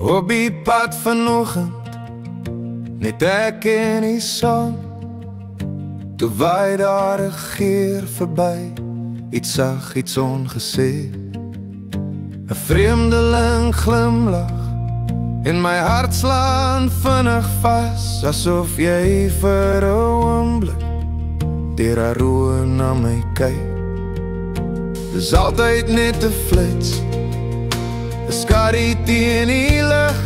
Op die pad vanoggend, net ek en die son. Toe waai daar 'n geur verby, iets sag, iets ongesê. 'n vreemdeling glimlag en my hart slaan vinnig vas, asof jy vir 'n oomblik deur haar oë na my kyk. Dis altyd net 'n flits, 'n skadu teen die lug,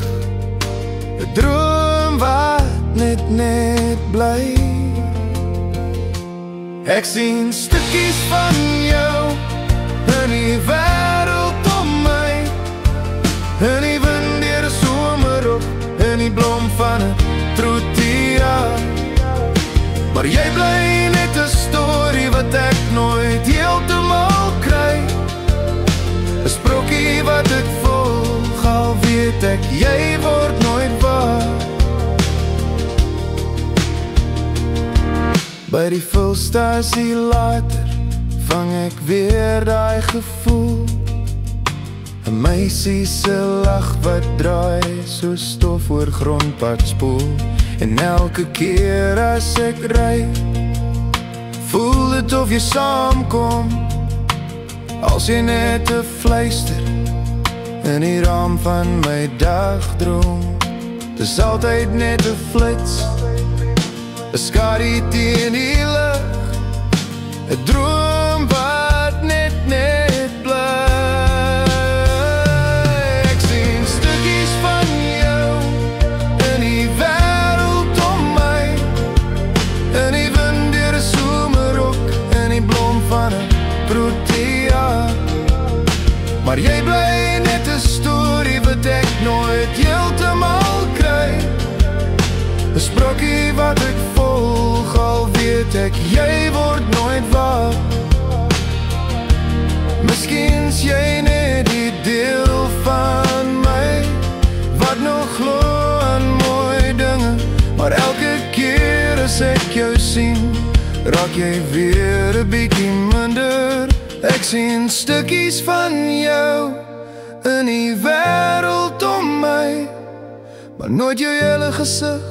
'n droom wat net bly. Ek sien stukkies van jou in die wêreld om my, in die wind deur 'n somerrok, in die blom van 'n protea. Maar jy bly net 'n storie wat ek nooit heeltemal kry, 'n sprokkie wat ek volg, al weet ek jy word nooit waar. By die vulstasie later vang ek weer daai gevoel, 'n meisie se lag wat draai so stof oor grondpad spoel. En elke keer as ek ry, voel dit of jy saamkom, als jy net 'n fluister in die raam van my dagdroom. Dis altyd net 'n flits, 'n skadu teen die lug, 'n droom wat net bly. Ek sien stukkies van jou in die wêreld om my, in die wind deur 'n somerrok, in die blom van 'n protea. Maar jy bly net 'n storie wat ek nooit heeltemal kry, 'n sprokkie wat ek volg, al weet ek jy word nooit waar. Miskien jy net die deel van my wat nog glo aan mooi dinge, maar elke keer as ek jou sien, raak jy weer 'n bietjie minder. Ek sien stukkies van jou in die wêreld om my, maar nooit jou hele gesig,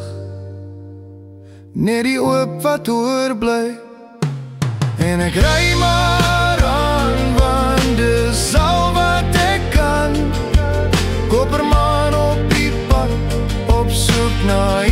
net die oop wat oorbly. En ek ry maar aan, want dis al wat ek kan. Kopermaan op die pad, op soek na